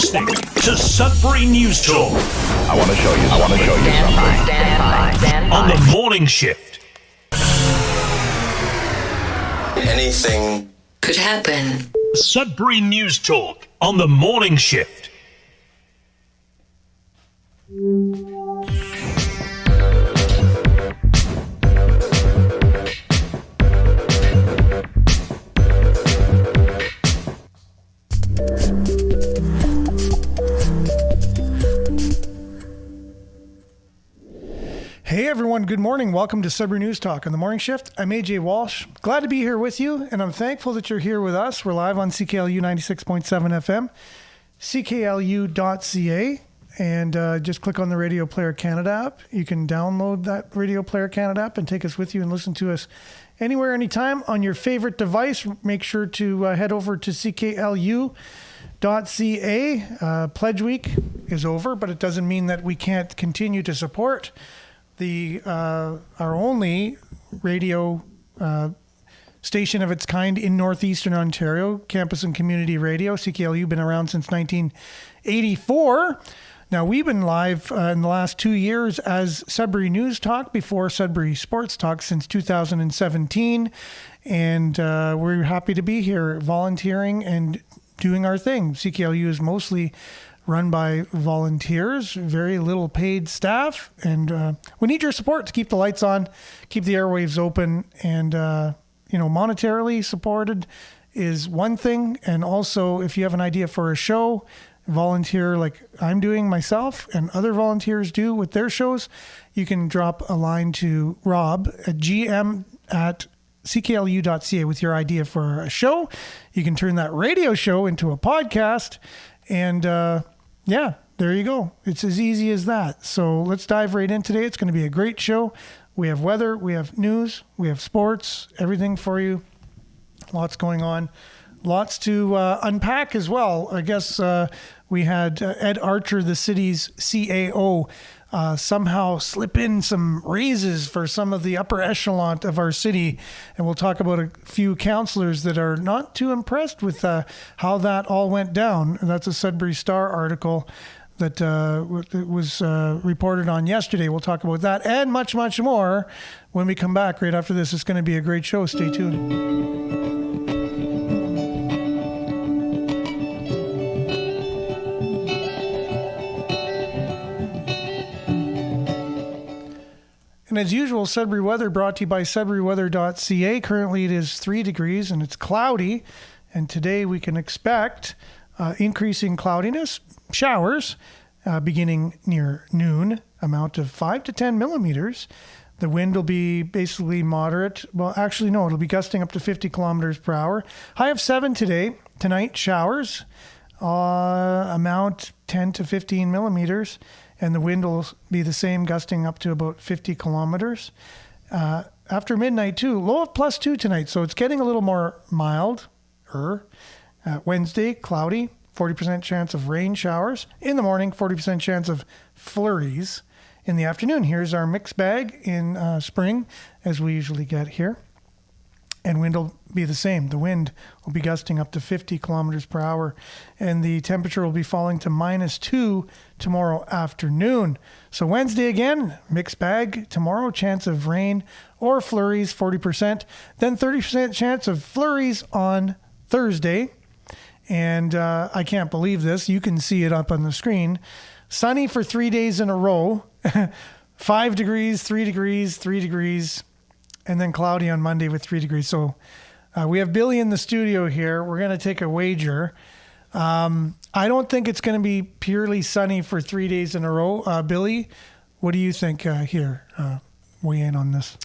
listening to Sudbury News Talk. I want to show you something. Stand by. On the morning shift. Anything could happen. Sudbury News Talk on the morning shift. Hey everyone, good morning. Welcome to Sudbury News Talk on the morning shift. I'm AJ Walsh. Glad to be here with you, and I'm thankful that you're here with us. We're live on CKLU 96.7 FM, cklu.ca, and just click on the Radio Player Canada app. You can download that Radio Player Canada app and take us with you and listen to us anywhere, anytime on your favorite device. Make sure to head over to cklu.ca. Pledge Week is over, but it doesn't mean that we can't continue to support our only radio station of its kind in northeastern Ontario, campus and community radio. CKLU been around since 1984. Now, we've been live in the last 2 years as Sudbury News Talk, before Sudbury Sports Talk, since 2017. And we're happy to be here volunteering and doing our thing. CKLU is mostly run by volunteers, very little paid staff, and we need your support to keep the lights on, keep the airwaves open, and monetarily supported is one thing, and also if you have an idea for a show, volunteer like I'm doing myself and other volunteers do with their shows, you can drop a line to Rob at gm@cklu.ca with your idea for a show. You can turn that radio show into a podcast, and yeah, there you go. It's as easy as that. So let's dive right in today. It's going to be a great show. We have weather, we have news, we have sports, everything for you. Lots going on. Lots to unpack as well. I guess we had Ed Archer, the city's CAO, somehow slip in some raises for some of the upper echelon of our city. And we'll talk about a few councillors that are not too impressed with how that all went down. And that's a Sudbury Star article that was reported on yesterday. We'll talk about that and much, much more when we come back right after this. It's going to be a great show. Stay tuned. And as usual, Sudbury weather brought to you by sudburyweather.ca. Currently it is 3 degrees and it's cloudy. And today we can expect increasing cloudiness, showers beginning near noon, amount of 5 to 10 millimeters. The wind will be basically moderate. Well, actually, no, it'll be gusting up to 50 kilometers per hour. High of 7 today. Tonight, showers, amount 10 to 15 millimeters. And the wind will be the same, gusting up to about 50 kilometers. After midnight, too, low of +2 tonight, so it's getting a little more mild. Wednesday, cloudy, 40% chance of rain showers. In the morning, 40% chance of flurries. In the afternoon, here's our mixed bag in spring, as we usually get here. And wind will be the same. The wind will be gusting up to 50 kilometers per hour. And the temperature will be falling to -2 tomorrow afternoon. So Wednesday again, mixed bag. Tomorrow, chance of rain or flurries, 40%. Then 30% chance of flurries on Thursday. And I can't believe this. You can see it up on the screen. Sunny for 3 days in a row. 5 degrees, 3 degrees, 3 degrees. And then cloudy on Monday with 3 degrees. So we have Billy in the studio here. We're going to take a wager. I don't think it's going to be purely sunny for 3 days in a row. Billy, what do you think here? Weigh in on this.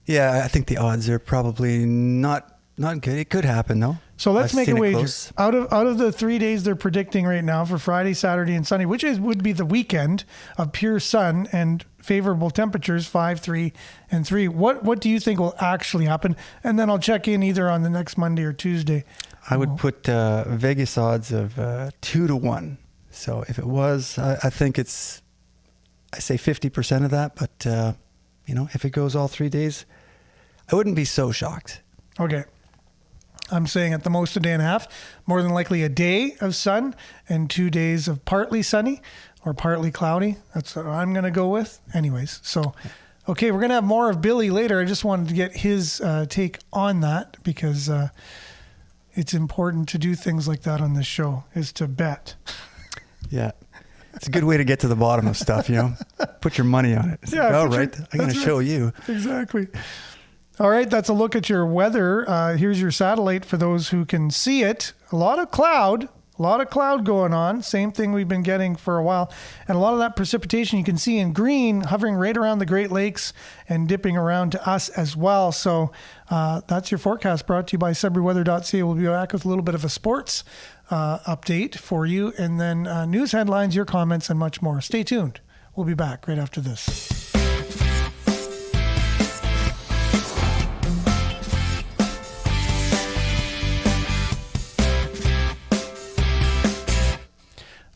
Yeah, I think the odds are probably not good. It could happen, though. So let's make a wager. Close. Out of the 3 days they're predicting right now for Friday, Saturday, and Sunday, which would be the weekend of pure sun and favorable temperatures, 5, 3, and 3. What do you think will actually happen? And then I'll check in either on the next Monday or Tuesday. I would put Vegas odds of 2 to 1. So if it was, I think I say 50% of that. But if it goes all 3 days, I wouldn't be so shocked. Okay. I'm saying at the most a day and a half, more than likely a day of sun and 2 days of partly sunny or partly cloudy. That's what I'm going to go with. Anyways, so, okay, we're going to have more of Billy later. I just wanted to get his take on that because it's important to do things like that on this show, is to bet. Yeah. It's a good way to get to the bottom of stuff, Put your money on it. It's like, all right, I'm going to show you. Exactly. All right, that's a look at your weather. Here's your satellite for those who can see it. A lot of cloud going on. Same thing we've been getting for a while. And a lot of that precipitation you can see in green hovering right around the Great Lakes and dipping around to us as well. So that's your forecast brought to you by SudburyWeather.ca. We'll be back with a little bit of a sports update for you. And then news headlines, your comments, and much more. Stay tuned. We'll be back right after this.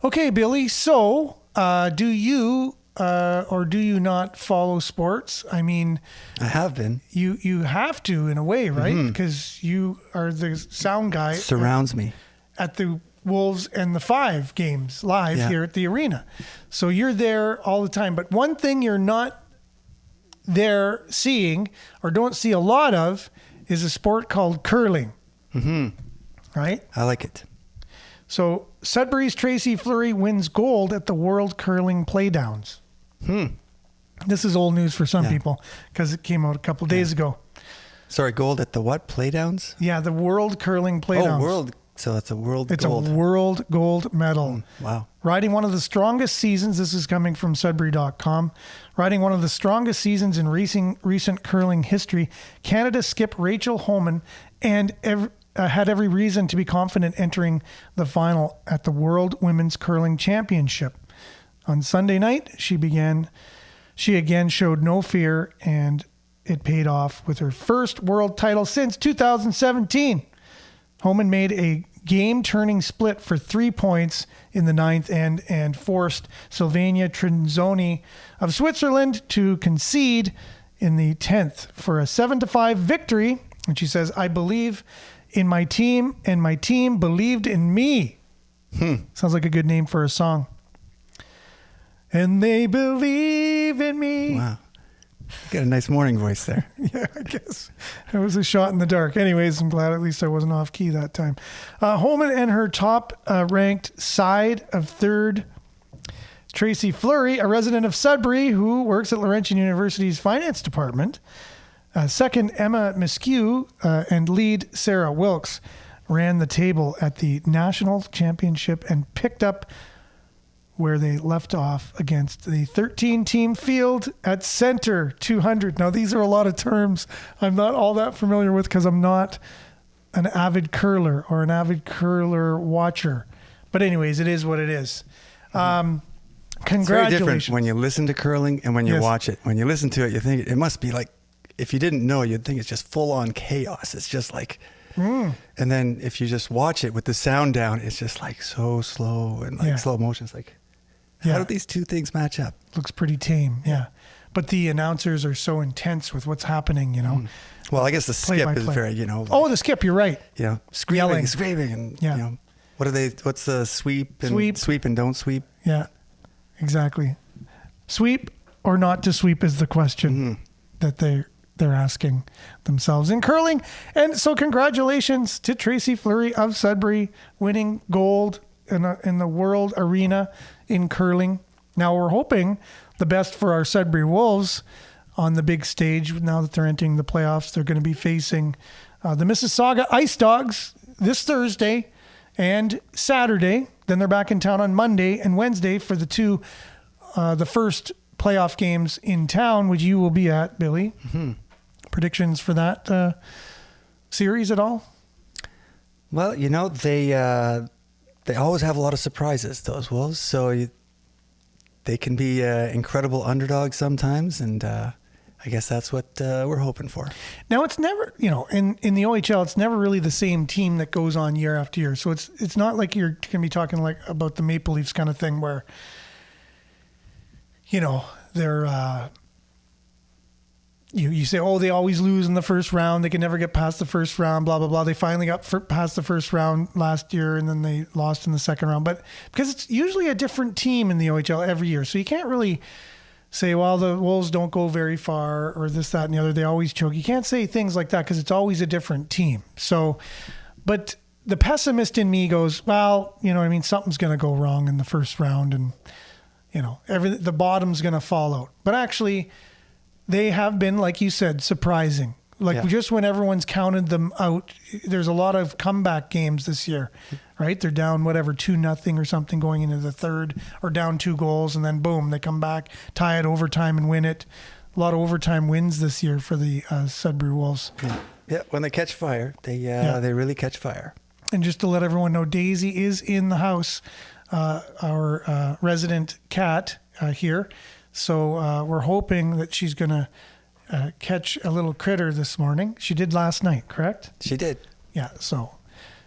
Okay, Billy. So, do you or do you not follow sports? I mean, I have been. You have to in a way, right? Because you are the sound guy. Surrounds me at the Wolves and the 5 games live here at the arena. So you're there all the time. But one thing you're not there seeing or don't see a lot of is a sport called curling. Right? I like it. So Sudbury's Tracy Fleury wins gold at the World Curling Playdowns. This is old news for some people because it came out a couple days ago. Sorry, gold at the what? Playdowns? Yeah, the World Curling Playdowns. Oh, world. So that's a world It's gold. a world gold medal. Wow. Riding one of the strongest seasons, this is coming from Sudbury.com, riding one of the strongest seasons in recent curling history, Canada skip Rachel Homan had every reason to be confident entering the final at the World Women's Curling Championship. On Sunday night, she again showed no fear, and it paid off with her first world title since 2017. Homan made a game-turning split for 3 points in the ninth and forced Sylvania Trinzoni of Switzerland to concede in the 10th for a 7-5 victory. And she says, "I believe in my team, and my team believed in me." Sounds like a good name for a song. And they believe in me. Wow. You got a nice morning voice there. Yeah, I guess it was a shot in the dark. Anyways, I'm glad at least I wasn't off key that time. Homan and her top ranked side of third, Tracy Fleury, a resident of Sudbury who works at Laurentian University's finance department. Second, Emma Miskew and lead Sarah Wilkes ran the table at the national championship and picked up where they left off against the 13-team field at Center 200. Now, these are a lot of terms I'm not all that familiar with because I'm not an avid curler or an avid curler watcher. But anyways, it is what it is. Congratulations. It's very different when you listen to curling and when you watch it. When you listen to it, you think it must be like, if you didn't know, you'd think it's just full-on chaos. It's just like... And then if you just watch it with the sound down, it's just like so slow and like slow motion. It's like, how do these two things match up? Looks pretty tame, yeah. But the announcers are so intense with what's happening, you know. Well, I guess the skip is very, you know. Like, the skip, you're right. You know, screaming, and you know, what's the sweep and don't sweep? Yeah, exactly. Sweep or not to sweep is the question that they're asking themselves in curling. And so congratulations to Tracy Fleury of Sudbury winning gold in the world arena in curling. Now we're hoping the best for our Sudbury Wolves on the big stage. Now that they're entering the playoffs, they're going to be facing the Mississauga Ice Dogs this Thursday and Saturday. Then they're back in town on Monday and Wednesday for the first playoff games in town, which you will be at, Billy. Predictions for that series at all? Well, you know, they always have a lot of surprises, those Wolves. So they can be incredible underdogs sometimes, and I guess that's what we're hoping for. Now, it's never, you know, in the OHL, it's never really the same team that goes on year after year. So it's not like you're going to be talking like about the Maple Leafs kind of thing where, you say, oh, they always lose in the first round. They can never get past the first round, blah, blah, blah. They finally got past the first round last year, and then they lost in the second round. But because it's usually a different team in the OHL every year, so you can't really say, well, the Wolves don't go very far or this, that, and the other. They always choke. You can't say things like that because it's always a different team. So, but the pessimist in me goes, well, you know what I mean? Something's going to go wrong in the first round, and, you know, the bottom's going to fall out. But actually, they have been, like you said, surprising. Just when everyone's counted them out, there's a lot of comeback games this year, right? They're down 2-0 or something going into the third, or down 2 goals, and then boom, they come back, tie it overtime and win it. A lot of overtime wins this year for the Sudbury Wolves. Yeah, when they catch fire, they really catch fire. And just to let everyone know, Daisy is in the house, our resident cat here. So we're hoping that she's going to catch a little critter this morning. She did last night, correct? She did. Yeah, so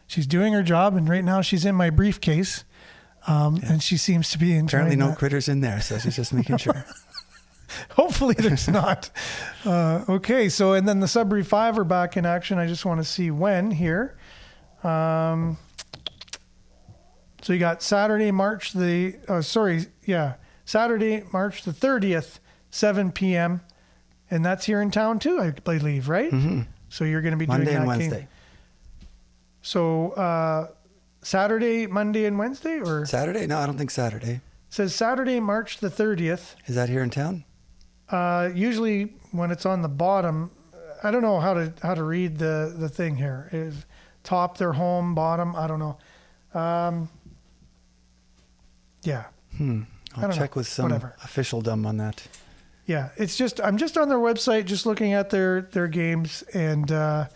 she's doing her job, and right now she's in my briefcase, and she seems to be enjoying Apparently no that. critters in there, so she's just making sure. Hopefully there's not. Okay, so and then the Sudbury 5 are back in action. I just want to see when here. So you got Saturday, March the 30th, 7 p.m. And that's here in town too, I believe, right? Mm-hmm. So you're going to be Monday doing that and Wednesday. game. So Saturday, Monday, and Wednesday, or Saturday? No, I don't think Saturday. It says Saturday, March the 30th. Is that here in town? Usually when it's on the bottom, I don't know how to read the thing here. Is top their home, bottom? I don't know. Yeah. I'll check with some officialdom on that. Yeah, I'm just on their website, just looking at their games, and I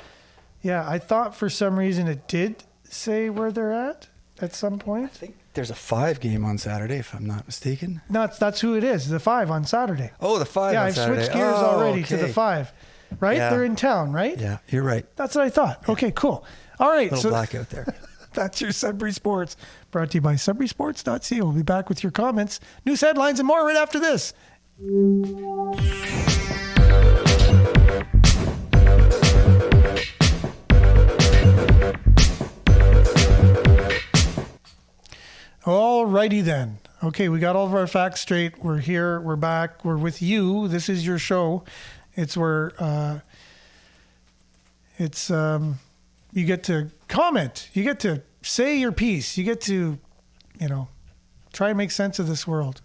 thought for some reason it did say where they're at some point. I think there's a 5 game on Saturday, if I'm not mistaken. No, that's who it is. The 5 on Saturday. Oh, the 5 on Saturday. Yeah, I've switched gears already to the 5. Right? Yeah. They're in town, right? Yeah, you're right. That's what I thought. Okay, cool. All right. Little blackout there. That's your Sudbury Sports, brought to you by SudburySports.ca. We'll be back with your comments, news headlines, and more right after this. All righty then. Okay, we got all of our facts straight. We're here. We're back. We're with you. This is your show. It's where you get to comment. You get to say your piece. You get to, try and make sense of this world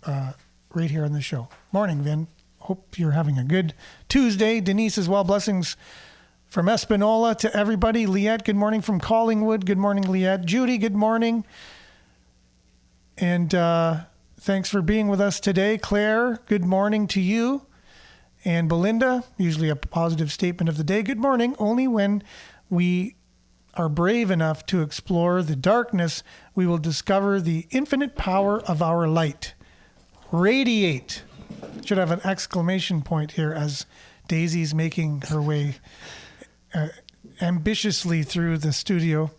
right here on the show. Morning, Vin. Hope you're having a good Tuesday. Denise as well. Blessings from Espanola to everybody. Liette, good morning from Collingwood. Good morning, Liette. Judy, good morning. And thanks for being with us today. Claire, good morning to you. And Belinda, usually a positive statement of the day. Good morning. Only when we are brave enough to explore the darkness, we will discover the infinite power of our light. Radiate. Should have an exclamation point here as Daisy's making her way ambitiously through the studio.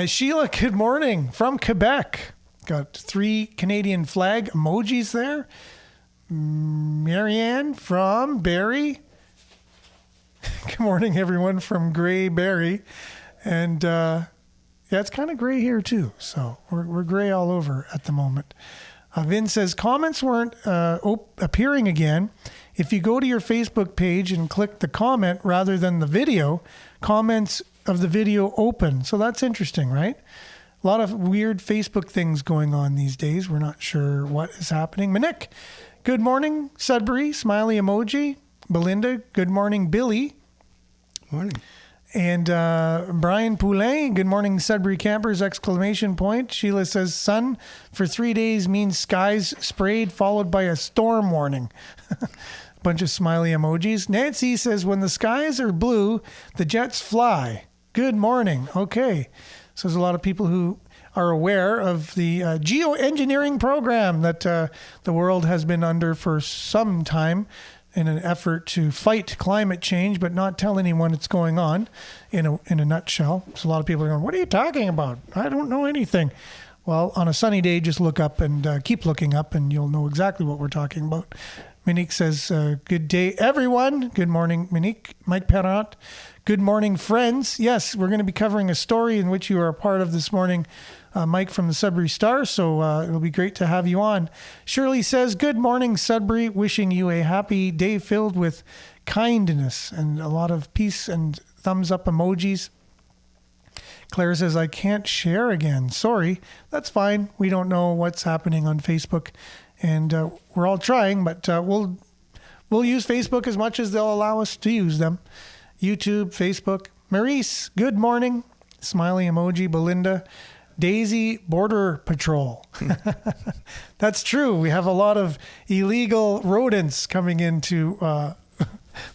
Sheila, good morning from Quebec. Got 3 Canadian flag emojis there. Marianne from Barrie. Good morning, everyone from Grey Barrie. And it's kind of gray here too. So we're gray all over at the moment. Vin says comments weren't appearing again. If you go to your Facebook page and click the comment rather than the video, comments of the video open. So that's interesting, right? A lot of weird Facebook things going on these days. We're not sure what is happening. Manick, good morning. Sudbury, smiley emoji. Belinda, good morning. Billy. Morning. And Brian Poulain, good morning, Sudbury campers, exclamation point. Sheila says, sun for 3 days means skies sprayed, followed by a storm warning. Bunch of smiley emojis. Nancy says, when the skies are blue, the jets fly. Good morning. Okay. So there's a lot of people who are aware of the geoengineering program that the world has been under for some time in an effort to fight climate change, but not tell anyone it's going on in a nutshell. So a lot of people are going, what are you talking about? I don't know anything. Well, on a sunny day, just look up and keep looking up and you'll know exactly what we're talking about. Monique says, good day, everyone. Good morning, Monique. Mike Perrot. Good morning, friends. Yes, we're going to be covering a story in which you are a part of this morning, Mike from the Sudbury Star. So it'll be great to have you on. Shirley says, good morning, Sudbury. Wishing you a happy day filled with kindness and a lot of peace and thumbs up emojis. Claire says, I can't share again. Sorry. That's fine. We don't know what's happening on Facebook. And we're all trying, but we'll use Facebook as much as they'll allow us to use them. YouTube, Facebook. Maurice, good morning. Smiley emoji. Belinda. Daisy, Border Patrol. That's true. We have a lot of illegal rodents coming into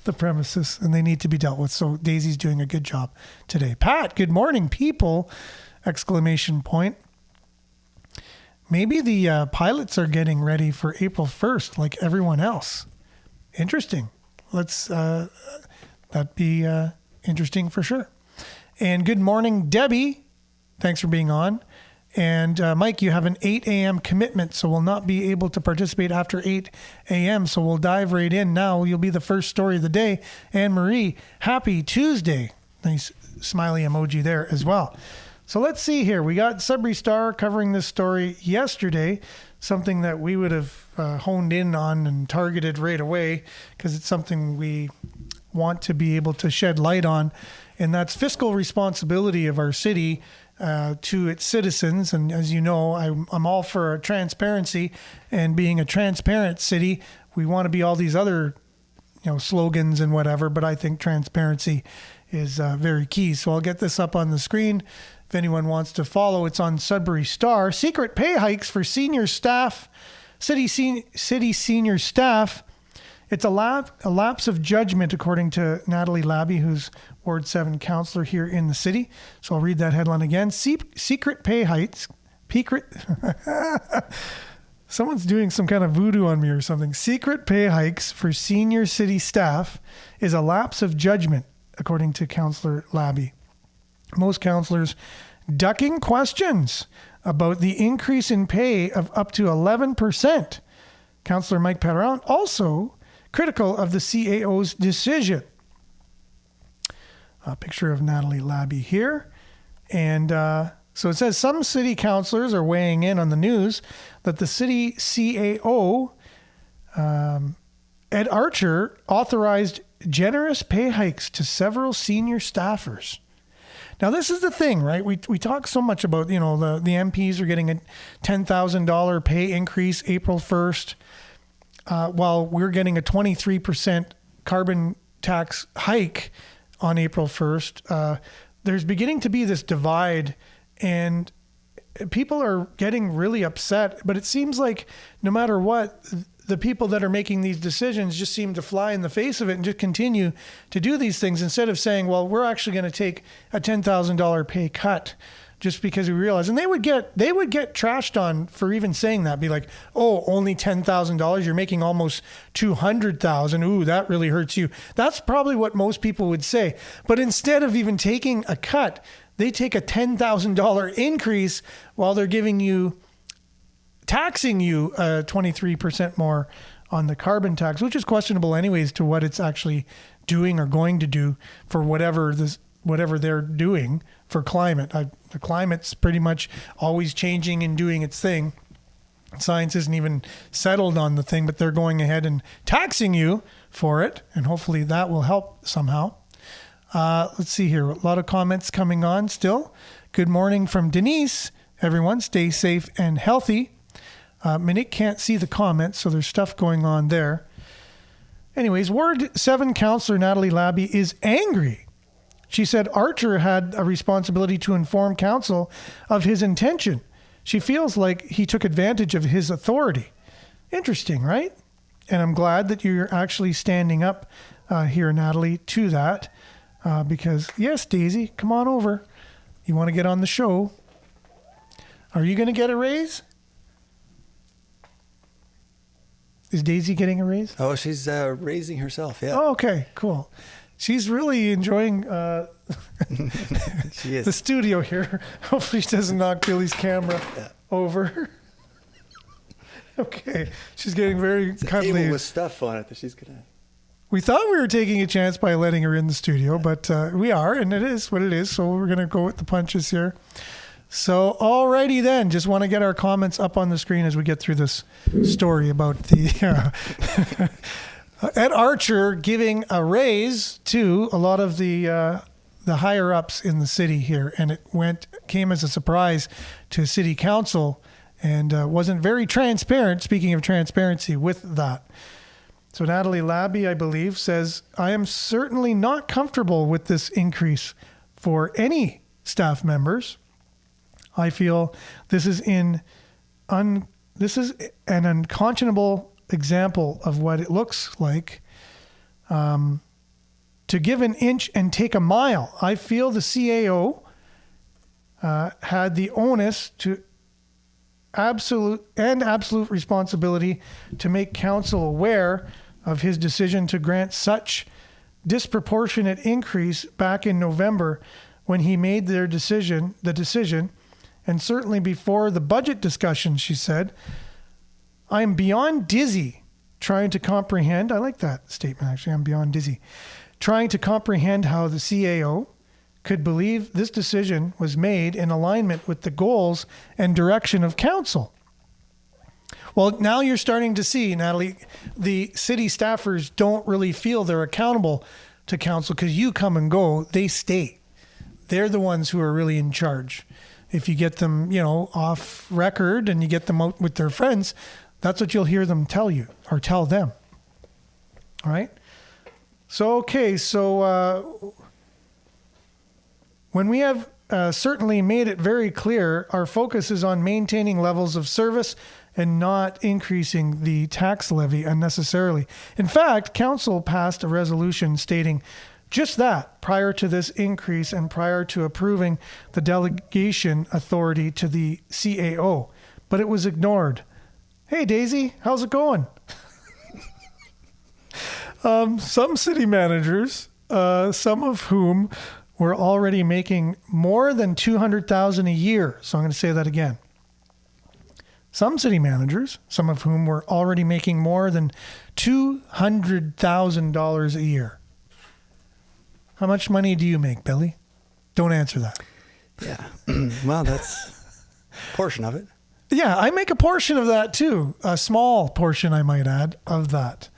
the premises, and they need to be dealt with. So Daisy's doing a good job today. Pat, good morning, people! Exclamation point. Maybe the pilots are getting ready for April 1st, like everyone else. Interesting. Let's that'd be interesting for sure. And good morning, Debbie. Thanks for being on. And Mike, you have an 8 a.m. commitment, so we'll not be able to participate after 8 a.m. So we'll dive right in now. You'll be the first story of the day. Anne Marie, happy Tuesday. Nice smiley emoji there as well. So let's see here. We got Sudbury Star covering this story yesterday, something that we would have honed in on and targeted right away because it's something we want to be able to shed light on, and that's fiscal responsibility of our city to its citizens. And as you know, I'm all for transparency, and being a transparent city, we want to be all these other slogans and whatever, but I think transparency is very key. So I'll get this up on the screen. If anyone wants to follow, it's on Sudbury Star. Secret pay hikes for senior staff, city senior staff. It's a lapse of judgment, according to Natalie Labby, who's Ward 7 councillor here in the city. So I'll read that headline again. Secret pay hikes. Someone's doing some kind of voodoo on me or something. Secret pay hikes for senior city staff is a lapse of judgment, according to Councillor Labby. Most councillors ducking questions about the increase in pay of up to 11%. Councillor Mike Perrot also critical of the CAO's decision. A picture of Natalie Labby here. And so it says some city councillors are weighing in on the news that the city CAO, Ed Archer, authorized generous pay hikes to several senior staffers. Now, this is the thing, right? We talk so much about, the MPs are getting a $10,000 pay increase April 1st, while we're getting a 23% carbon tax hike on April 1st. There's beginning to be this divide, and people are getting really upset, but it seems like no matter what, the people that are making these decisions just seem to fly in the face of it and just continue to do these things instead of saying, well, we're actually going to take a $10,000 pay cut just because we realize. And they would get trashed on for even saying that. Be like, oh, only $10,000. You're making almost $200,000. Ooh, that really hurts you. That's probably what most people would say. But instead of even taking a cut, they take a $10,000 increase while they're taxing you 23% more on the carbon tax, which is questionable anyways to what it's actually doing or going to do for whatever they're doing for climate. The climate's pretty much always changing and doing its thing. Science isn't even settled on the thing, but they're going ahead and taxing you for it, and hopefully that will help somehow. Let's see here. A lot of comments coming on still. Good morning from Denise. Everyone, stay safe and healthy. Monique can't see the comments, so there's stuff going on there. Anyways, Ward 7 Councillor Natalie Labby is angry. She said Archer had a responsibility to inform council of his intention. She feels like he took advantage of his authority. Interesting, right? And I'm glad that you're actually standing up here, Natalie, to that. Because, yes, Daisy, come on over. You want to get on the show. Are you going to get a raise? Is Daisy getting a raise? Oh, she's raising herself, yeah. Oh, okay, cool. She's really enjoying she is. the studio here. Hopefully she doesn't knock Billy's camera over. Okay. She's getting very It's a cuddly. table with stuff on it that she's gonna. We thought we were taking a chance by letting her in the studio, but we are, and it is what it is. So we're going to go with the punches here. So, alrighty then. Just want to get our comments up on the screen as we get through this story about the Ed Archer giving a raise to a lot of the higher ups in the city here, and it came as a surprise to City Council, and wasn't very transparent. Speaking of transparency, with that. So Natalie Labby, I believe, says, I am certainly not comfortable with this increase for any staff members. I feel this is an unconscionable example of what it looks like to give an inch and take a mile. I feel the CAO had the onus to absolute responsibility to make council aware of his decision to grant such disproportionate increase back in November when he made the decision, and certainly before the budget discussion, she said. I am beyond dizzy trying to comprehend. I like that statement, actually. I'm beyond dizzy. Trying to comprehend how the CAO could believe this decision was made in alignment with the goals and direction of council. Well, now you're starting to see, Natalie, the city staffers don't really feel they're accountable to council because you come and go, they stay. They're the ones who are really in charge. If you get them, off record and you get them out with their friends, that's what you'll hear them tell you or tell them. All right? So when we have certainly made it very clear, our focus is on maintaining levels of service and not increasing the tax levy unnecessarily. In fact, council passed a resolution stating just that prior to this increase and prior to approving the delegation authority to the CAO, but it was ignored. Hey, Daisy, how's it going? Some city managers, some of whom were already making more than $200,000 a year. So I'm going to say that again. Some city managers, some of whom were already making more than $200,000 a year. How much money do you make, Billy? Don't answer that. Yeah. Well, that's a portion of it. Yeah, I make a portion of that too. A small portion, I might add, of that.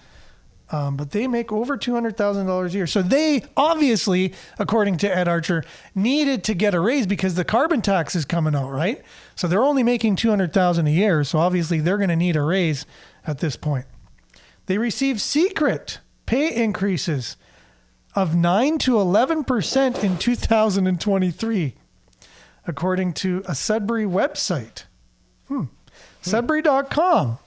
But they make over $200,000 a year. So they obviously, according to Ed Archer, needed to get a raise because the carbon tax is coming out, right? So they're only making $200,000 a year. So obviously they're going to need a raise at this point. They received secret pay increases of 9 to 11% in 2023, according to a Sudbury website. Sudbury.com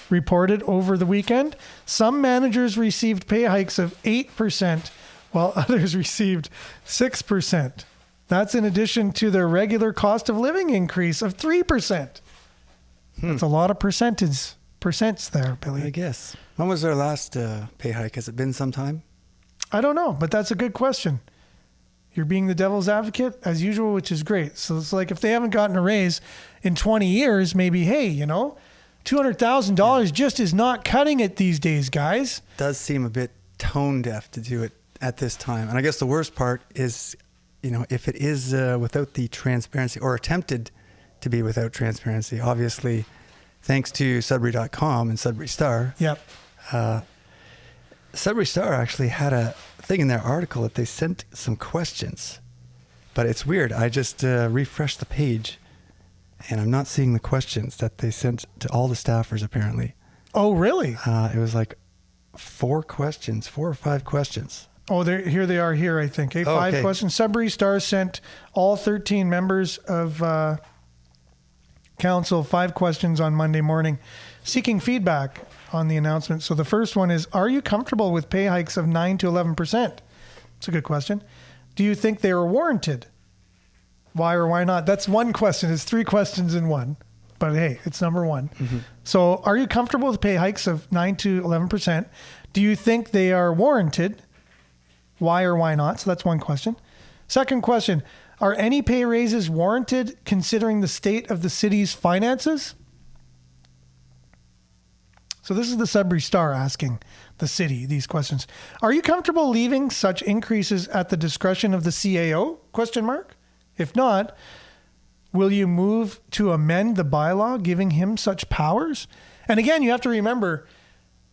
reported over the weekend, some managers received pay hikes of 8%, while others received 6%. That's in addition to their regular cost of living increase of 3%. That's a lot of percents there, Billy. I guess. When was their last pay hike? Has it been some time? I don't know, but that's a good question. You're being the devil's advocate as usual, which is great. So it's like if they haven't gotten a raise in 20 years, maybe, hey, $200,000 just is not cutting it these days, guys. Does seem a bit tone deaf to do it at this time. And I guess the worst part is, if it is without the transparency or attempted to be without transparency, obviously, thanks to Sudbury.com and Sudbury Star. Yep. Sudbury Star actually had a thing in their article that they sent some questions, but it's weird. I just refreshed the page and I'm not seeing the questions that they sent to all the staffers apparently. Oh, really? It was like 4 or 5 questions. Oh, here they are here, I think. 5 questions. Sudbury Star sent all 13 members of council 5 questions on Monday morning, seeking feedback on the announcement. So the first one is, are you comfortable with pay hikes of 9 to 11%? It's a good question. Do you think they are warranted? Why or why not? That's one question. It's 3 questions in one. But hey, it's number one. Mm-hmm. So are you comfortable with pay hikes of 9 to 11%? Do you think they are warranted? Why or why not? So that's one question. Second question, are any pay raises warranted considering the state of the city's finances? So this is the Sudbury Star asking the city these questions. Are you comfortable leaving such increases at the discretion of the CAO? Question mark. If not, will you move to amend the bylaw giving him such powers? And again, you have to remember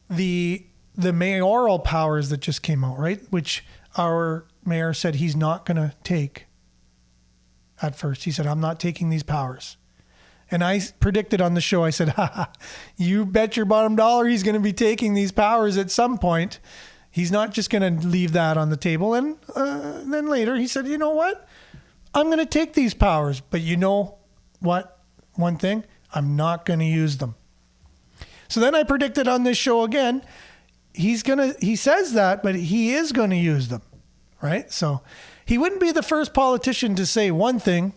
the mayoral powers that just came out, right? Which our mayor said he's not going to take at first. He said, I'm not taking these powers. And I predicted on the show, I said, you bet your bottom dollar he's going to be taking these powers at some point. He's not just going to leave that on the table. And then later he said, you know what? I'm going to take these powers. But you know what? One thing, I'm not going to use them. So then I predicted on this show again, he says that, but he is going to use them, right? So he wouldn't be the first politician to say one thing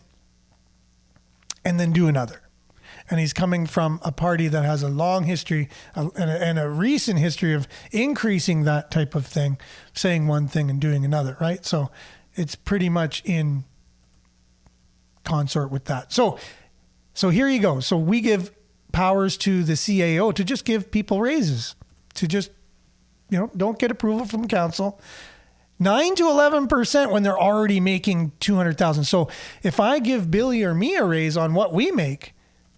and then do another. And he's coming from a party that has a long history and a recent history of increasing that type of thing, saying one thing and doing another, right? So it's pretty much in consort with that. So here you go. So we give powers to the CAO to just give people raises, to just, don't get approval from council. 9 to 11% when they're already making $200,000. So if I give Billy or me a raise on what we make,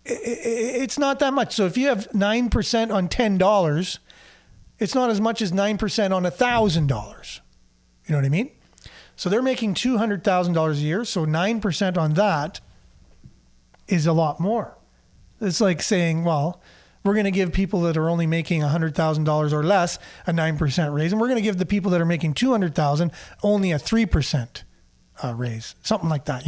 it's not that much. So if you have 9% on $10, it's not as much as 9% on $1,000. You know what I mean? So they're making $200,000 a year. So 9% on that is a lot more. It's like saying, well, we're going to give people that are only making $100,000 or less a 9% raise. And we're going to give the people that are making $200,000 only a 3% raise, something like that.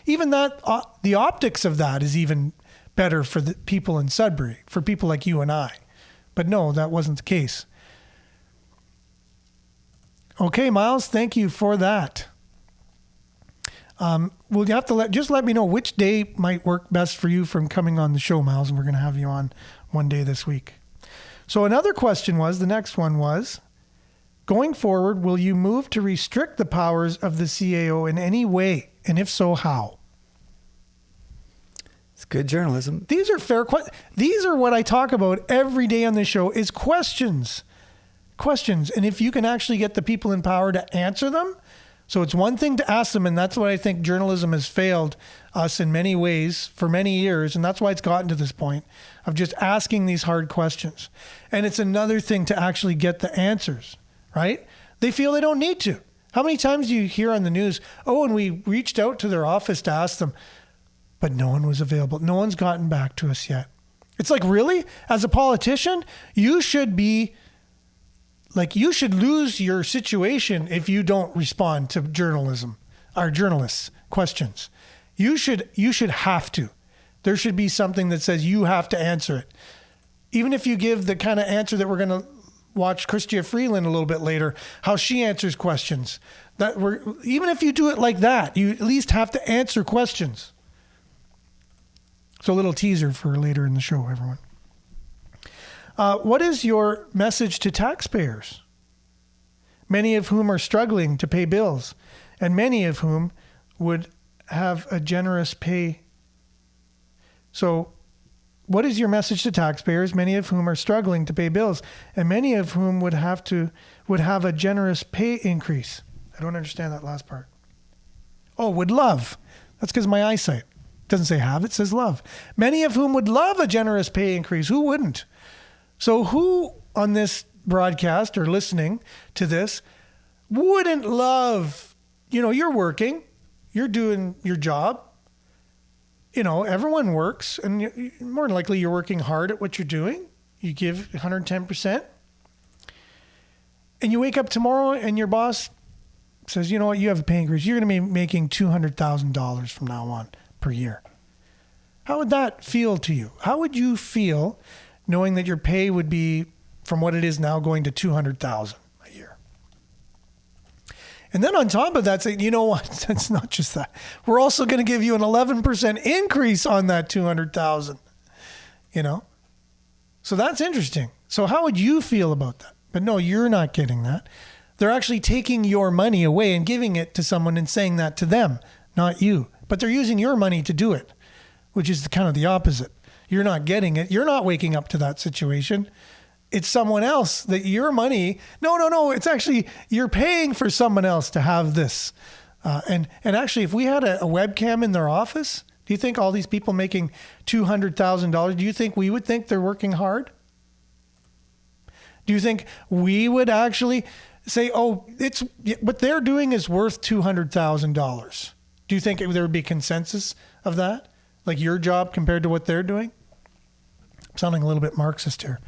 Even that, the optics of that is even better for the people in Sudbury, for people like you and I. But no, that wasn't the case. Okay, Miles, thank you for that. Well, you have to let me know which day might work best for you from coming on the show, Miles, and we're going to have you on one day this week. So another question was, the next one was, going forward, will you move to restrict the powers of the CAO in any way? And if so, how? It's good journalism. These are fair questions. These are what I talk about every day on this show is questions. Questions. And if you can actually get the people in power to answer them. So it's one thing to ask them, and that's what I think journalism has failed us in many ways for many years, and that's why it's gotten to this point of just asking these hard questions. And it's another thing to actually get the answers, right? They feel they don't need to. How many times do you hear on the news, and we reached out to their office to ask them, but no one was available. No one's gotten back to us yet. It's like, really? As a politician, you should lose your situation if you don't respond to journalists' questions. You should have to. There should be something that says you have to answer it. Even if you give the kind of answer that we're going to watch Chrystia Freeland a little bit later, how she answers questions. Even if you do it like that, you at least have to answer questions. So a little teaser for later in the show, everyone. What is your message to taxpayers? Many of whom are struggling to pay bills, and many of whom would have a generous pay. So, what is your message to taxpayers? Many of whom are struggling to pay bills, and many of whom would have a generous pay increase. I don't understand that last part. Oh, would love. That's because my eyesight doesn't say have; it says love. Many of whom would love a generous pay increase. Who wouldn't? So who on this broadcast or listening to this wouldn't love, you're working, you're doing your job. Everyone works, and more than likely you're working hard at what you're doing. You give 110%. And you wake up tomorrow and your boss says, you know what, you have a pay increase. You're going to be making $200,000 from now on per year. How would that feel to you? How would you feel knowing that your pay would be from what it is now going to $200,000 a year? And then on top of that, say, you know what? It's not just that. We're also going to give you an 11% increase on that $200,000. So that's interesting. So how would you feel about that? But no, you're not getting that. They're actually taking your money away and giving it to someone and saying that to them, not you. But they're using your money to do it, which is kind of the opposite. You're not getting it. You're not waking up to that situation. it's someone else that your money. No. It's actually you're paying for someone else to have this. And actually, if we had a webcam in their office, do you think all these people making $200,000, do you think we would think they're working hard? Do you think we would actually say, oh, it's what they're doing is worth $200,000? Do you think there would be consensus of that? Like your job compared to what they're doing? I'm sounding a little bit Marxist here.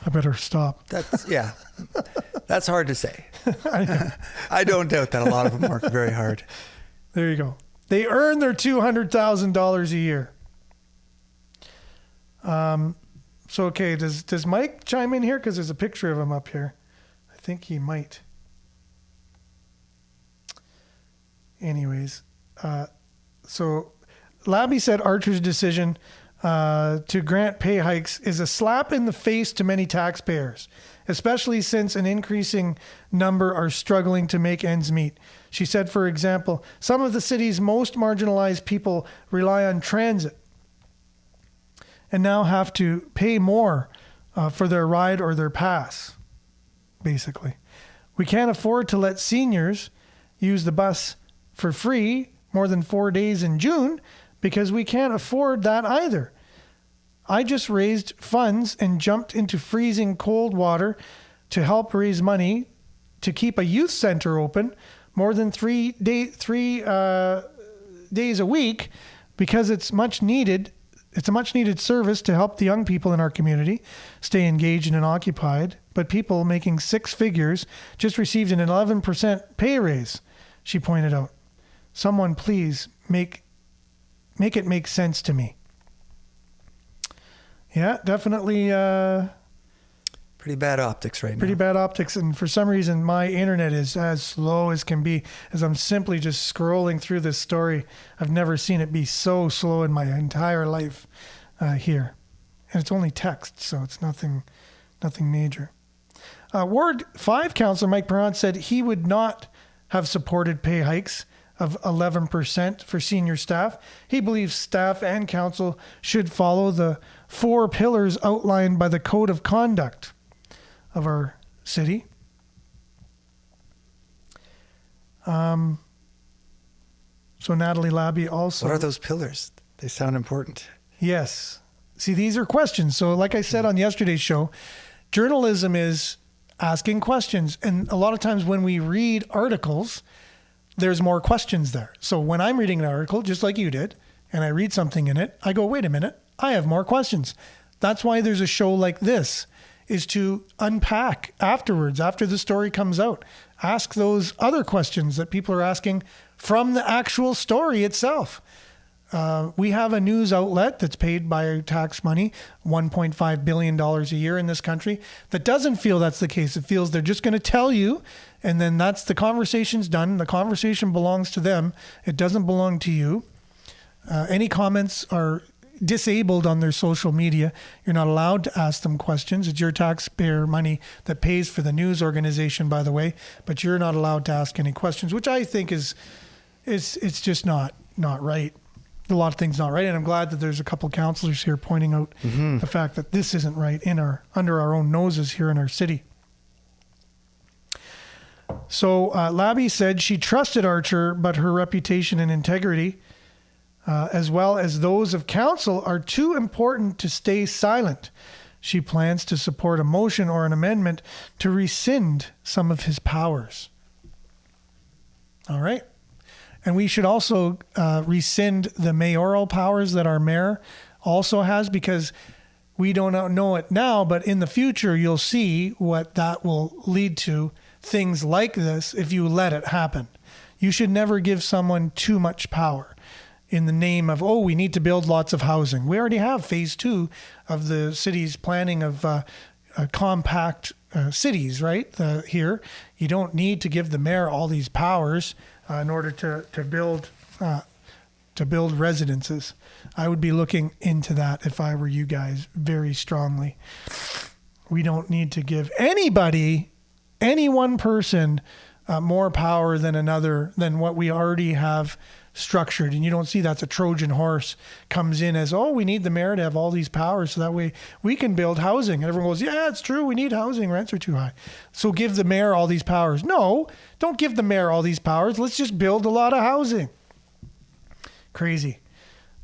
I better stop. That's hard to say. I don't doubt that a lot of them work very hard. There you go. They earn their $200,000 a year. So, okay, does Mike chime in here? Because there's a picture of him up here. I think he might. Anyways, so Labby said Archer's decision to grant pay hikes is a slap in the face to many taxpayers, especially since an increasing number are struggling to make ends meet. She said, for example, some of the city's most marginalized people rely on transit and now have to pay more for their ride or their pass, basically. We can't afford to let seniors use the bus for free more than 4 days in June because we can't afford that either. I just raised funds and jumped into freezing cold water to help raise money to keep a youth center open more than 3 days a week because it's much needed. It's a much needed service to help the young people in our community stay engaged and occupied. But people making six figures just received an 11% pay raise, she pointed out. Someone please make it make sense to me. Yeah, definitely. Pretty bad optics right now. Pretty bad optics. And for some reason, my internet is as slow as can be as I'm simply just scrolling through this story. I've never seen it be so slow in my entire life here. And it's only text, so it's nothing major. Ward 5 Councillor Mike Perrant said he would not have supported pay hikes of 11% for senior staff. He believes staff and council should follow the 4 pillars outlined by the Code of Conduct of our city. So Natalie Labby also... What are those pillars? They sound important. Yes. See, these are questions. So like I said on yesterday's show, journalism is asking questions. And a lot of times when we read articles, there's more questions there. So when I'm reading an article, just like you did, and I read something in it, I go, wait a minute, I have more questions. That's why there's a show like this, is to unpack afterwards, after the story comes out. Ask those other questions that people are asking from the actual story itself. We have a news outlet that's paid by tax money, $1.5 billion a year in this country, that doesn't feel that's the case. It feels they're just going to tell you, and then that's the conversation's done. The conversation belongs to them. It doesn't belong to you. Any comments are disabled on their social media. You're not allowed to ask them questions. It's your taxpayer money that pays for the news organization, by the way, but you're not allowed to ask any questions, which I think is it's just not right. A lot of things not right, and I'm glad that there's a couple councillors here pointing out the fact that this isn't right under our own noses here in our city. So Labby said she trusted Archer, but her reputation and integrity, as well as those of council, are too important to stay silent. She plans to support a motion or an amendment to rescind some of his powers. All right. And we should also rescind the mayoral powers that our mayor also has, because we don't know it now, but in the future, you'll see what that will lead to. Things like this, if you let it happen. You should never give someone too much power in the name of, we need to build lots of housing. We already have phase 2 of the city's planning of compact cities, right? Here, you don't need to give the mayor all these powers in order to build residences. I would be looking into that if I were you guys very strongly. We don't need to give any one person more power than what we already have structured. And you don't see that the Trojan horse comes in as, oh, we need the mayor to have all these powers so that way we can build housing. And everyone goes, yeah, it's true. We need housing. Rents are too high. So give the mayor all these powers. No, don't give the mayor all these powers. Let's just build a lot of housing. Crazy.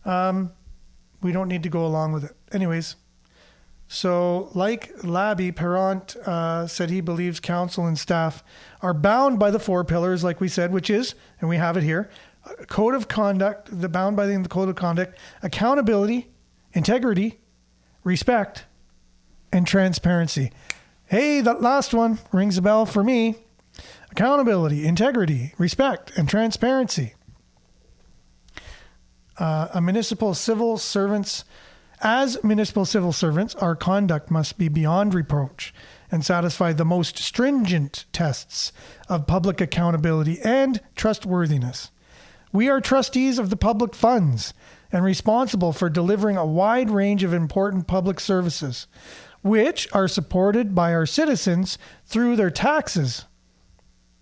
We don't need to go along with it. Anyways, so like Labby, Perrant said he believes council and staff are bound by the 4 pillars, like we said, which is, and we have it here, code of conduct, bound by the code of conduct, accountability, integrity, respect, and transparency. Hey, that last one rings a bell for me. Accountability, integrity, respect, and transparency. As municipal civil servants, our conduct must be beyond reproach and satisfy the most stringent tests of public accountability and trustworthiness. We are trustees of the public funds and responsible for delivering a wide range of important public services, which are supported by our citizens through their taxes.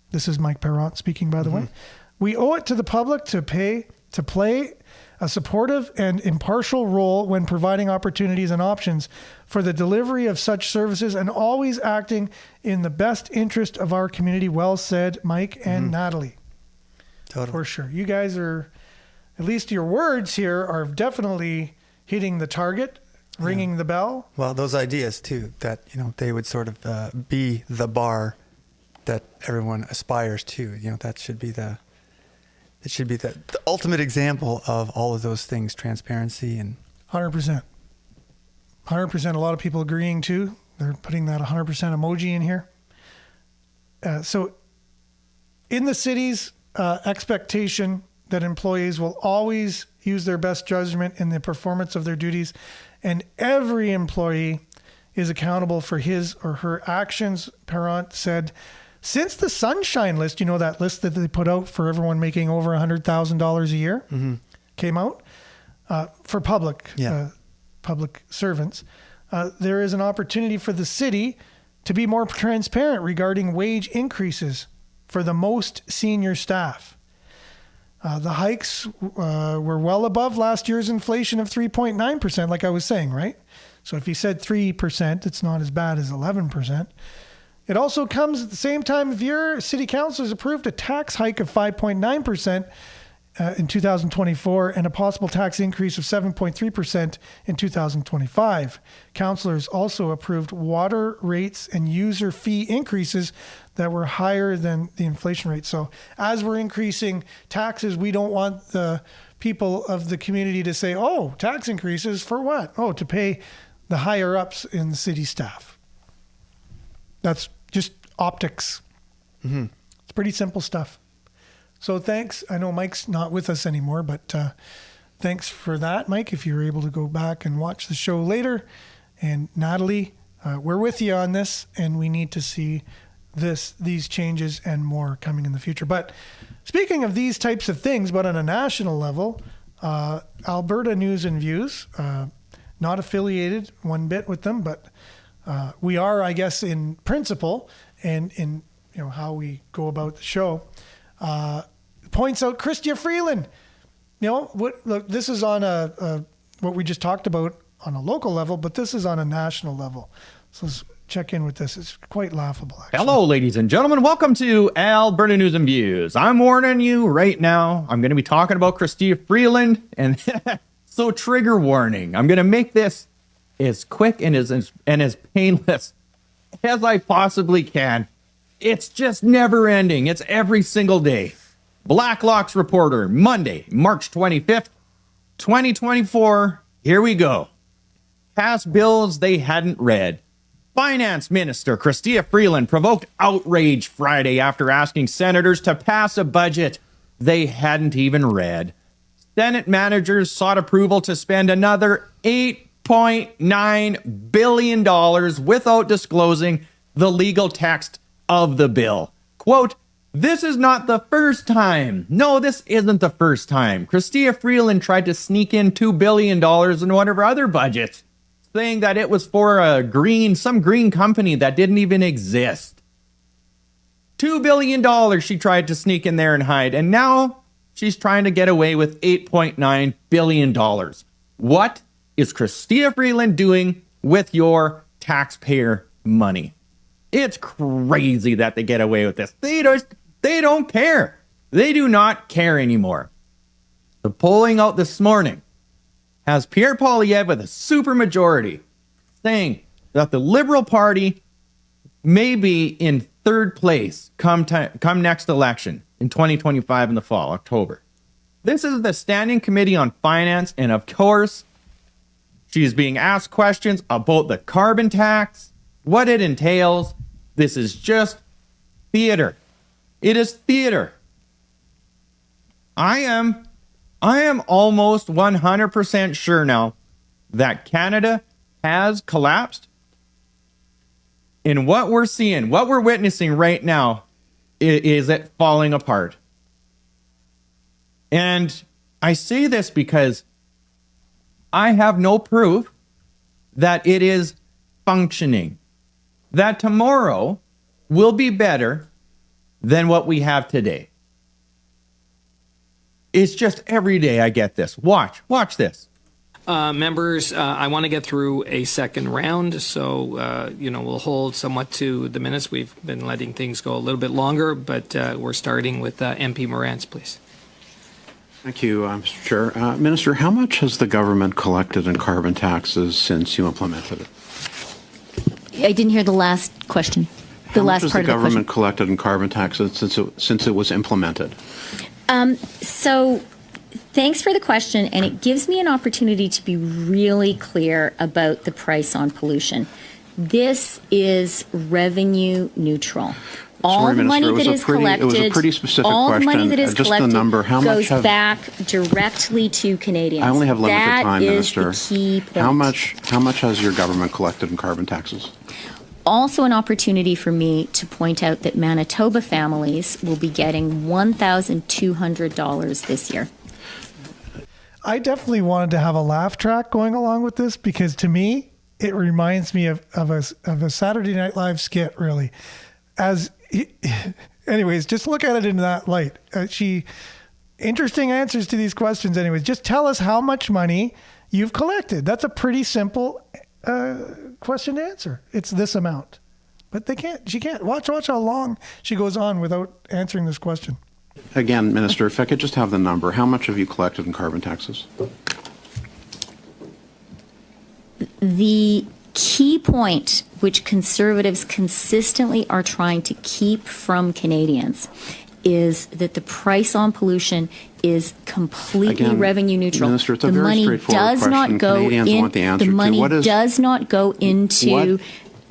This is Mike Perrant speaking, by the way. We owe it to the public to play a supportive and impartial role when providing opportunities and options for the delivery of such services and always acting in the best interest of our community. Well said, Mike and Natalie. Totally. For sure. You guys are, at least your words here are definitely hitting the target, ringing the bell. Well, those ideas too, that, they would sort of be the bar that everyone aspires to. That should be the ultimate example of all of those things, transparency and 100%. 100%. A lot of people agreeing too. They're putting that 100% emoji in here. So in the cities, expectation that employees will always use their best judgment in the performance of their duties, and every employee is accountable for his or her actions. Perrant said, since the Sunshine List, that list that they put out for everyone making over $100,000 a year, came out for public servants, there is an opportunity for the city to be more transparent regarding wage increases for the most senior staff. The hikes were well above last year's inflation of 3.9%, like I was saying, right? So if you said 3%, it's not as bad as 11%. It also comes at the same time of year City Council has approved a tax hike of 5.9% in 2024 and a possible tax increase of 7.3% in 2025. Councilors also approved water rates and user fee increases that were higher than the inflation rate. So as we're increasing taxes, we don't want the people of the community to say, oh, tax increases for what? Oh, to pay the higher ups in the city staff. That's just optics. It's pretty simple stuff. So thanks. I know Mike's not with us anymore, but thanks for that, Mike, if you were able to go back and watch the show later. And Natalie, we're with you on this, and we need to see these changes and more coming in the future. But speaking of these types of things, but on a national level, Alberta News and Views, not affiliated one bit with them, but we are, I guess, in principle and in how we go about the show, points out Chrystia Freeland. Look, this is on what we just talked about on a local level, but this is on a national level. So let's check in with this. It's quite laughable, actually. Hello, ladies and gentlemen. Welcome to Alberta News and Views. I'm warning you right now. I'm going to be talking about Chrystia Freeland, and so trigger warning. I'm going to make this as quick and as painless as I possibly can. It's just never ending. It's every single day. Blacklocks reporter, Monday, March 25th, 2024. Here we go. Passed bills they hadn't read. Finance Minister Chrystia Freeland provoked outrage Friday after asking senators to pass a budget they hadn't even read. Senate managers sought approval to spend another $8.9 billion without disclosing the legal text of the bill. Quote, this is not the first time. No, this isn't the first time. Chrystia Freeland tried to sneak in $2 billion in one of her other budgets, saying that it was for some green company that didn't even exist. $2 billion she tried to sneak in there and hide. And now she's trying to get away with $8.9 billion. What is Chrystia Freeland doing with your taxpayer money? It's crazy that they get away with this. They don't care. They do not care anymore. The polling out this morning has Pierre Poilievre with a supermajority saying that the Liberal Party may be in third place come next election in 2025 in the fall, October. This is the Standing Committee on Finance, and of course, she's being asked questions about the carbon tax, what it entails. This is just theater. It is theater. I am almost 100% sure now that Canada has collapsed. And what we're seeing, what we're witnessing right now is it falling apart. And I say this because I have no proof that it is functioning. That tomorrow will be better than what we have today. It's just every day I get this. Watch this. Members, I want to get through a second round, so we'll hold somewhat to the minutes. We've been letting things go a little bit longer, but we're starting with MP Morantz, please. Thank you, Mr. Chair. Minister, how much has the government collected in carbon taxes since you implemented it? I didn't hear the last question. How much has the government collected in carbon taxes since it was implemented? So thanks for the question, and it gives me an opportunity to be really clear about the price on pollution. This is revenue neutral. All the money that is collected, it was a pretty specific all question. The money that is just collected the number, how much goes back directly to Canadians. I only have limited time, Minister. That is the key point. How much has your government collected in carbon taxes? Also an opportunity for me to point out that Manitoba families will be getting $1,200 this year. I definitely wanted to have a laugh track going along with this because to me, it reminds me of a Saturday Night Live skit, really. Anyways, just look at it in that light. Interesting answers to these questions. Anyways, just tell us how much money you've collected. That's a pretty simple question to answer. It's this amount. But she can't. Watch how long she goes on without answering this question. Again, Minister, if I could just have the number, how much have you collected in carbon taxes? The key point, which Conservatives consistently are trying to keep from Canadians, is that the price on pollution is completely Again, revenue neutral. Minister, it's a the very money straightforward does question. not go Canadians in. want the answer the money to. does not go into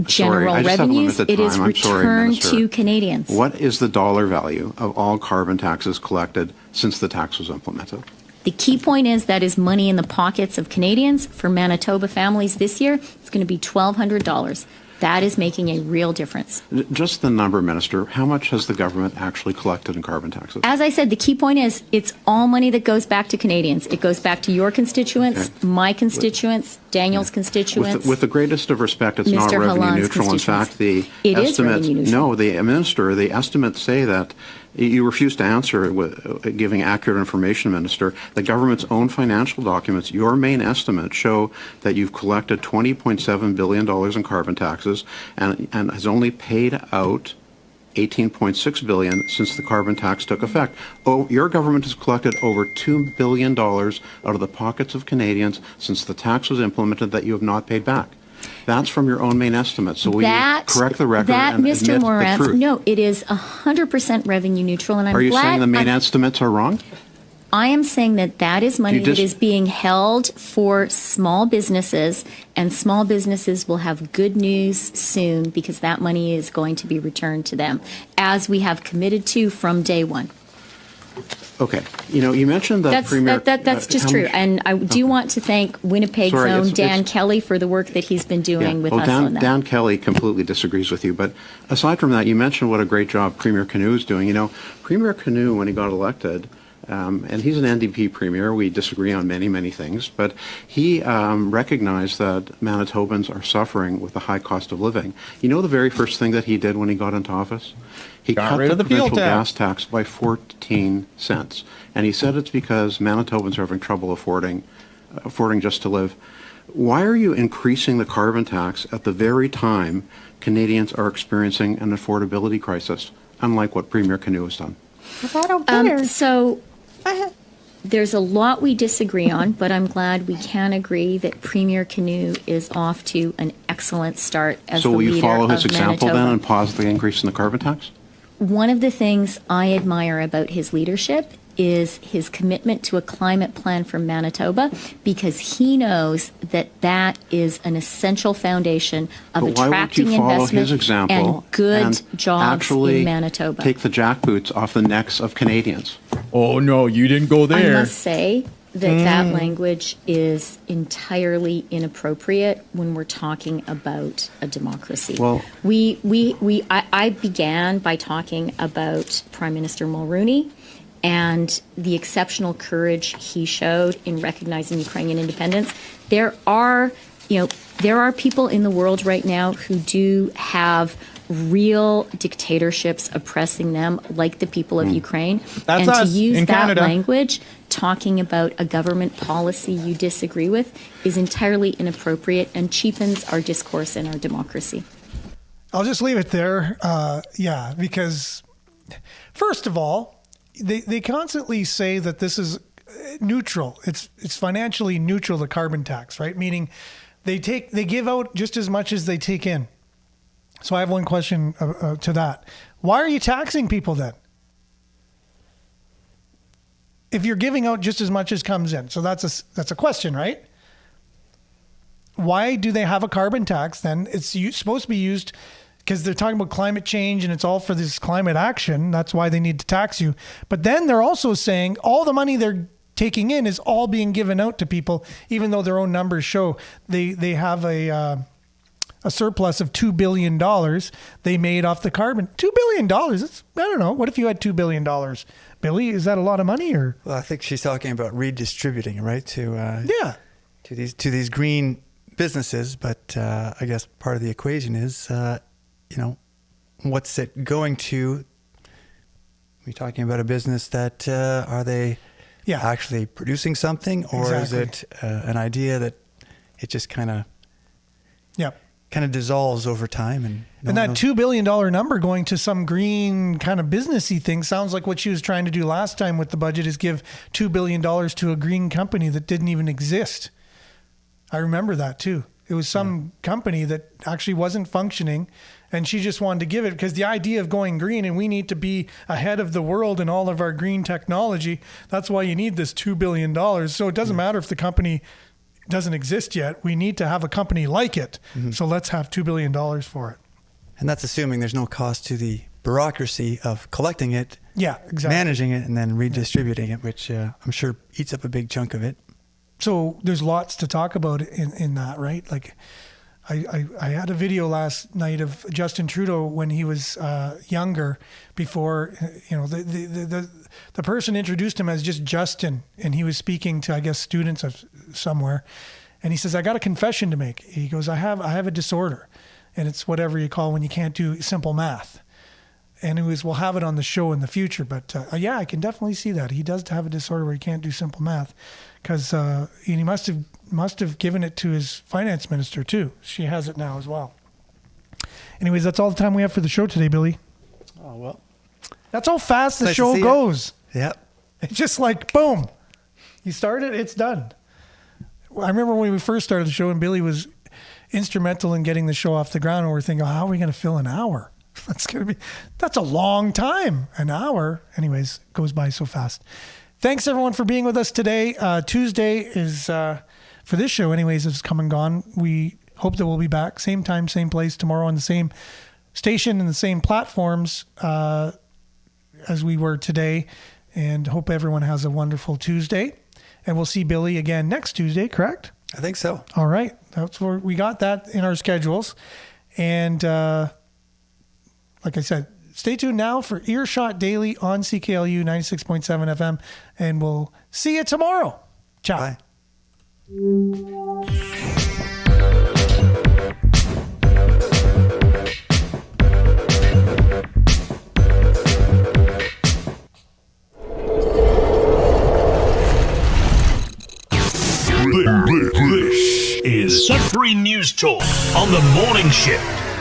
general revenues. It is returned to Canadians. What is the dollar value of all carbon taxes collected since the tax was implemented? The key point is that is money in the pockets of Canadians. For Manitoba families this year, it's going to be $1,200. That is making a real difference. Just the number, Minister. How much has the government actually collected in carbon taxes? As I said, the key point is it's all money that goes back to Canadians. It goes back to your constituents, my constituents, Daniel's constituents. With the greatest of respect, it's Mr. not revenue Halland's neutral. In fact, the it estimate, is revenue neutral. No, the Minister, the estimates say that you refuse to answer with giving accurate information, Minister. The government's own financial documents, your main estimates show that you've collected $20.7 billion in carbon taxes and has only paid out $18.6 billion since the carbon tax took effect. Oh, your government has collected over $2 billion out of the pockets of Canadians since the tax was implemented that you have not paid back. That's from your own main estimate. So will you correct the record and Mr. admit Morantz, the truth? No, it is 100% revenue neutral, and I'm Are you glad saying the main estimates are wrong? I am saying that is money that is being held for small businesses, and small businesses will have good news soon because that money is going to be returned to them, as we have committed to from day one. Okay. You mentioned that Premier... That's just true. And I do want to thank Winnipeg's own Dan Kelly for the work that he's been doing with us on that. Dan Kelly completely disagrees with you. But aside from that, you mentioned what a great job Premier Canoe is doing. Premier Canoe, when he got elected, and he's an NDP premier. We disagree on many, many things. But he recognized that Manitobans are suffering with the high cost of living. The very first thing that he did when he got into office? He Got cut rid the of the fuel provincial tax. gas tax by 14 cents. And he said it's because Manitobans are having trouble affording just to live. Why are you increasing the carbon tax at the very time Canadians are experiencing an affordability crisis, unlike what Premier Canoe has done? So there's a lot we disagree on, but I'm glad we can agree that Premier Canoe is off to an excellent start as So the will leader you follow his of example Manitoba. then and pause the increase in the carbon tax? One of the things I admire about his leadership is his commitment to a climate plan for Manitoba, because he knows that that is an essential foundation of But why won't attracting you follow investment his example and good and jobs actually in Manitoba? take the jackboots off the necks of Canadians? Oh, no, you didn't go I there. must say that language is entirely inappropriate when we're talking about a democracy. Well- I began by talking about Prime Minister Mulroney and the exceptional courage he showed in recognizing Ukrainian independence. There are people in the world right now who do have real dictatorships oppressing them, like the people of Ukraine. That's and to us use in that Canada. language, talking about a government policy you disagree with, is entirely inappropriate and cheapens our discourse and our democracy. I'll just leave it there. Because first of all, they constantly say that this is neutral. It's financially neutral, the carbon tax, right? Meaning they give out just as much as they take in. So I have one question to that. Why are you taxing people then? If you're giving out just as much as comes in. So that's a question, right? Why do they have a carbon tax then? It's supposed to be used because they're talking about climate change and it's all for this climate action. That's why they need to tax you. But then they're also saying all the money they're taking in is all being given out to people, even though their own numbers show they have a surplus of $2 billion they made off the carbon. $2 billion. That's, I don't know. What if you had $2 billion? Billy, is that a lot of money or? Well, I think she's talking about redistributing it, right? To these green businesses. But I guess part of the equation is, what's it going to? We're talking about a business that are they actually producing something, or is it an idea that it just kind of dissolves over time? And that $2 billion number going to some green kind of businessy thing sounds like what she was trying to do last time with the budget, is give $2 billion to a green company that didn't even exist. I remember that too. It was some company that actually wasn't functioning, and she just wanted to give it because the idea of going green, and we need to be ahead of the world in all of our green technology. That's why you need this $2 billion. So it doesn't matter if the company doesn't exist yet. We need to have a company like it. So let's have $2 billion for it. And that's assuming there's no cost to the bureaucracy of collecting it, exactly, managing it, and then redistributing it, which I'm sure eats up a big chunk of it. So there's lots to talk about in that, right? Like I had a video last night of Justin Trudeau when he was younger, before, the person introduced him as just Justin, and he was speaking to, I guess, students of somewhere. And he says, I got a confession to make. He goes, I have a disorder, and it's whatever you call when you can't do simple math. And it was, we'll have it on the show in the future. But I can definitely see that. He does have a disorder where he can't do simple math, because he must have given it to his finance minister too. She has it now as well. Anyways, that's all the time we have for the show today, Billy. Oh, well. That's how fast the Nice to show see goes. Yep. It's just like, boom. You start it, it's done. I remember when we first started the show and Billy was instrumental in getting the show off the ground, and we're thinking, how are we going to fill an hour? That's a long time. An hour. Anyways, goes by so fast. Thanks everyone for being with us today. Tuesday is, for this show anyways, is come and gone. We hope that we'll be back same time, same place tomorrow on the same station and the same platforms as we were today, and hope everyone has a wonderful Tuesday. And we'll see Billy again next Tuesday, correct? I think so. All right. That's where we got that in our schedules. And like I said, stay tuned now for Earshot Daily on CKLU 96.7 FM, and we'll see you tomorrow. Ciao. Bye. This is Sudbury News Talk on the morning shift.